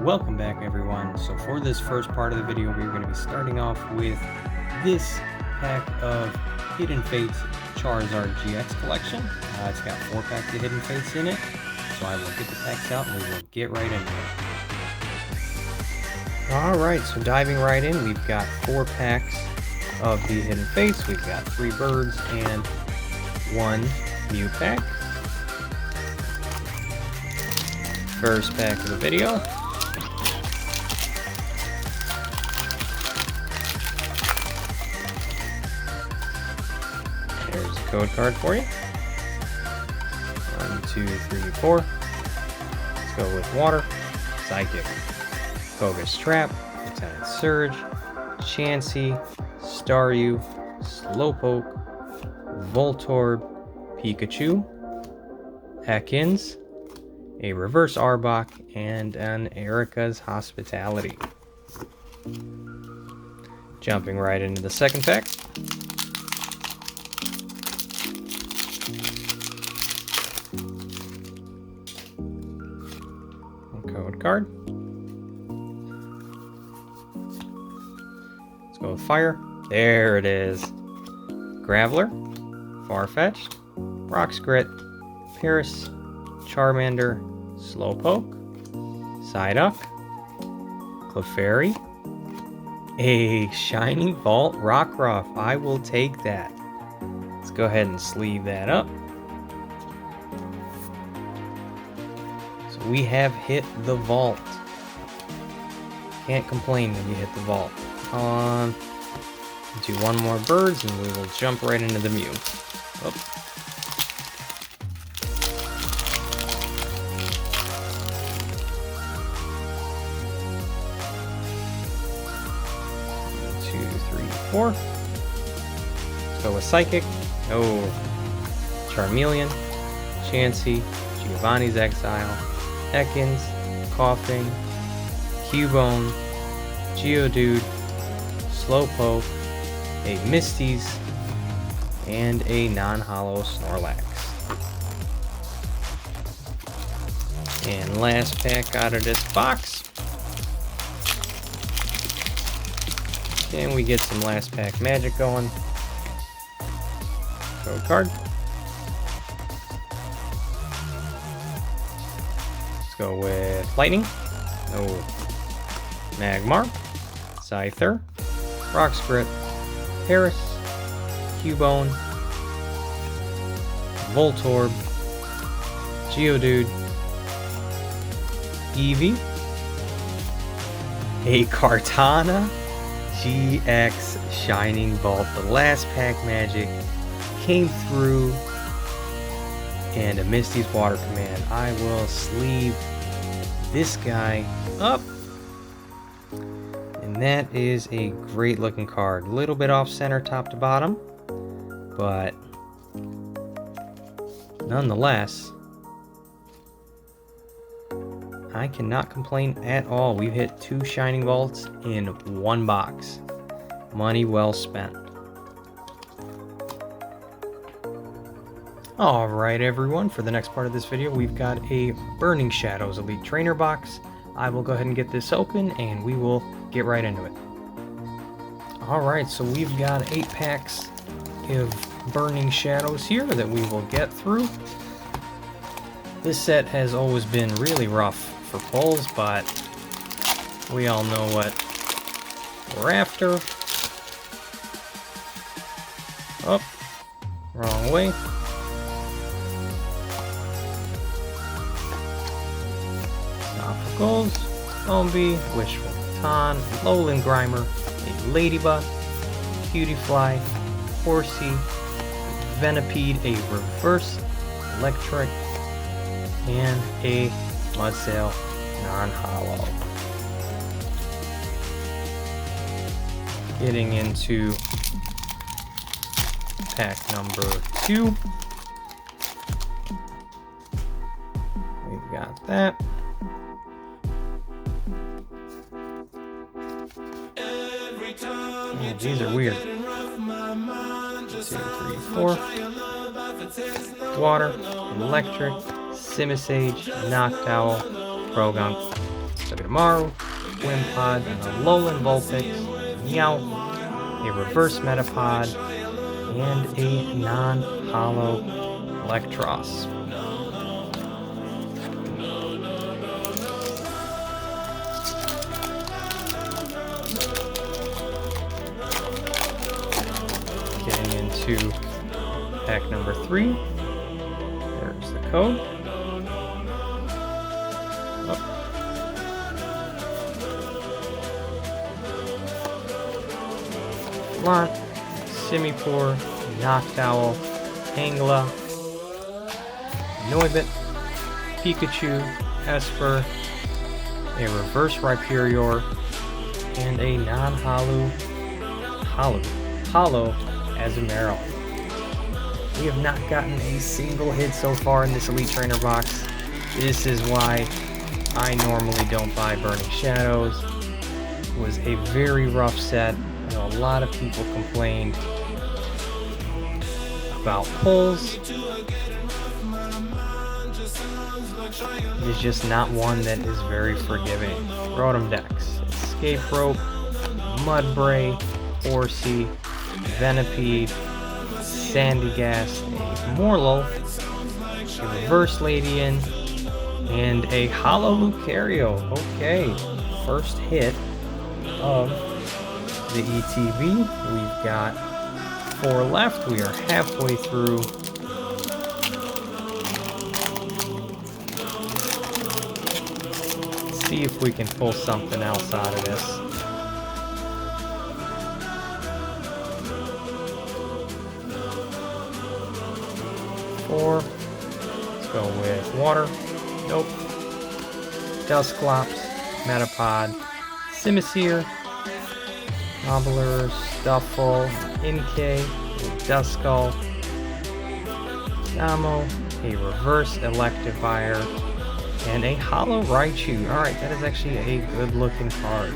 Welcome back, everyone. So for this first part of the video, we're going to be starting off with this pack of Hidden Fates Charizard GX collection. It's got 4 packs of Hidden Fates in it, so I will get the packs out and we will get right into it. Alright, so diving right in, we've got 4 packs of the Hidden Fates. We've got 3 birds and 1 Mew pack. First pack of the video. There's a code card for you. 1, 2, 3, 4. Let's go with Water, Psychic, Bogus Trap, Lieutenant Surge, Chansey, Staryu, Slowpoke, Voltorb, Pikachu, Ekans, a Reverse Arbok, and an Erica's Hospitality. Jumping right into the second pack. Code card. Let's go with Fire. There it is. Graveler, Farfetch'd, Rockskrit, Paris, Charmander, Slowpoke, Psyduck, Clefairy, a Shiny Vault Rockruff. I will take that. Let's go ahead and sleeve that up. So we have hit the vault. Can't complain when you hit the vault. Do 1 more birds and we will jump right into the Mew. Oh. 2, 3, 4. Let's go with Psychic. Oh, Charmeleon, Chansey, Giovanni's Exile, Ekans, Coughing, Cubone, Geodude, Slowpoke, a Misty's, and a non-hollow Snorlax. And last pack out of this box. Can we get some last pack magic going? Code card. Let's go with Lightning. Oh. Magmar. Scyther. Rockskrit. Paris. Cubone. Voltorb. Geodude. Eevee. A Kartana GX Shining Vault. The last pack magic came through, and a Misty's Water Command. I will sleeve this guy up, and that is a great looking card. A little bit off center top to bottom, but nonetheless, I cannot complain at all. We've hit 2 Shining Vaults in 1 box. Money well spent. Alright everyone, for the next part of this video, we've got a Burning Shadows Elite Trainer box. I will go ahead and get this open and we will get right into it. Alright, so we've got 8 packs of Burning Shadows here that we will get through. This set has always been really rough for pulls, but we all know what we're after. Oh, wrong way. Sophocles, Ombi, Wishful Baton, Lowland Grimer, a Ladybug, Cutiefly, Horsey, Venipede, a Reverse Electric, and a Mudsail non-hollow. Getting into pack number 2. We've got that. Oh, these are weird. 2, 3, 4. Water, Electric, Simisage, Noctowl, Progunk, Togedemaru, Wimpod, an Alolan Vulpix, Meow, a Reverse Metapod, and a non-holo Electros. Getting into pack number 3. There's the code. Flaunt, Simipour, Noctowl, Tangela, Noibit, Pikachu, Esper, a Reverse Rhyperior, and a non-holo Azumarill. We have not gotten a single hit so far in this Elite Trainer box. This is why I normally don't buy Burning Shadows. It was a very rough set. I know a lot of people complained about pulls. It's just not one that is very forgiving. Rotom Dex, Escape Rope, Mudbray, Horsey, Venipede, Sandygast, a Morlo, a Reverse Ladian, and a Holo Lucario. Okay, first hit of the ETB. We've got 4 left. We are halfway through. Let's see if we can pull something else out of this. Let's go with Water. Nope. Dusclops, Metapod, Simisear, Cobbler, Stuffle, Inkay, Duskull, Damo, a Reverse Electivire, and a Holo Raichu. Alright, that is actually a good looking card.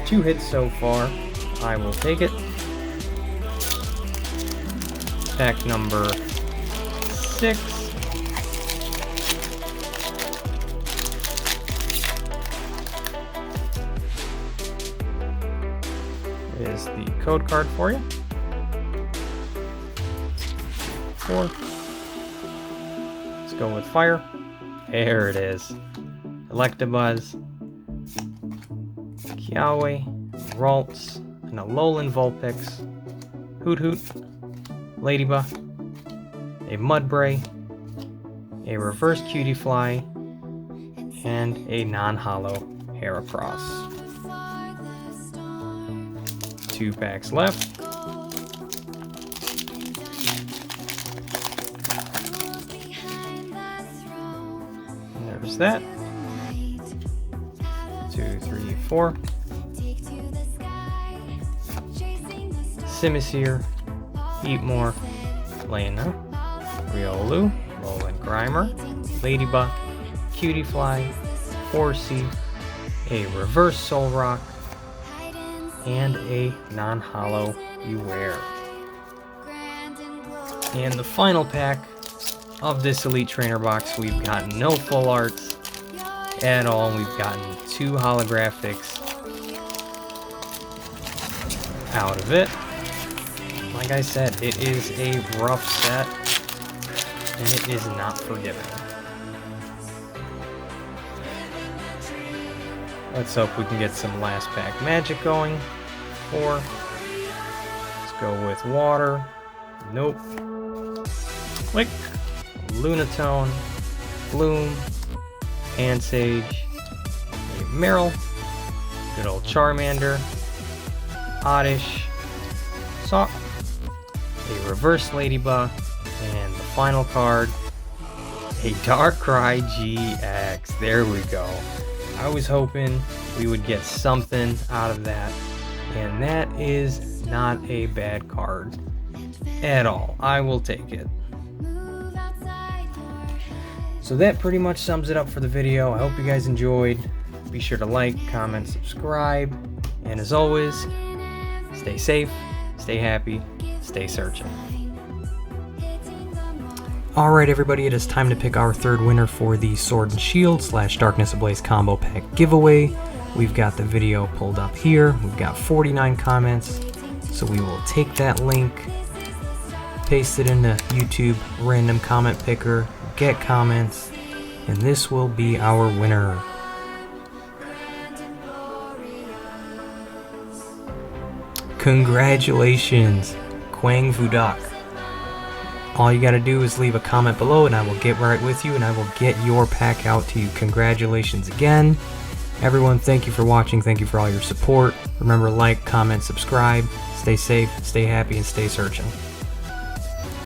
2 hits so far. I will take it. Pack number 6. Is the code card for you. 4. Let's go with Fire. There it is. Electabuzz, Kiawe, Ralts, an Alolan Vulpix, Hoot Hoot, Ladybug, a Mudbray, a Reverse Cutiefly, and a non-holo Heracross. 2 packs left. And there's that. 2, 3, 4. Simisear, Eatmore, Lena, Riolu, Roland Grimer, Ladybug, Cutiefly, Horsey, a Reverse Solrock, and a non-holo Beware. And the final pack of this Elite Trainer box, we've got no full arts at all. We've gotten 2 holographics out of it. Like I said, it is a rough set, and it is not forgiving. Let's hope we can get some last pack magic going. 4. Let's go with Water. Nope. Click. Lunatone. Bloom. Pansage. A Meryl. Good old Charmander. Oddish. Sock. A Reverse Ladybug. And the final card, a Darkrai GX. There we go. I was hoping we would get something out of that, and that is not a bad card at all. I will take it. So that pretty much sums it up for the video. I hope you guys enjoyed. Be sure to like, comment, subscribe, and as always, stay safe, stay happy, stay searching. Alright everybody, it is time to pick our third winner for the Sword and Shield / Darkness Ablaze combo pack giveaway. We've got the video pulled up here. We've got 49 comments. So we will take that link, paste it into YouTube random comment picker, get comments, and this will be our winner. Congratulations, Quang Vudak. All you gotta do is leave a comment below and I will get right with you and I will get your pack out to you. Congratulations again. Everyone, thank you for watching. Thank you for all your support. Remember, like, comment, subscribe. Stay safe, stay happy, and stay searching.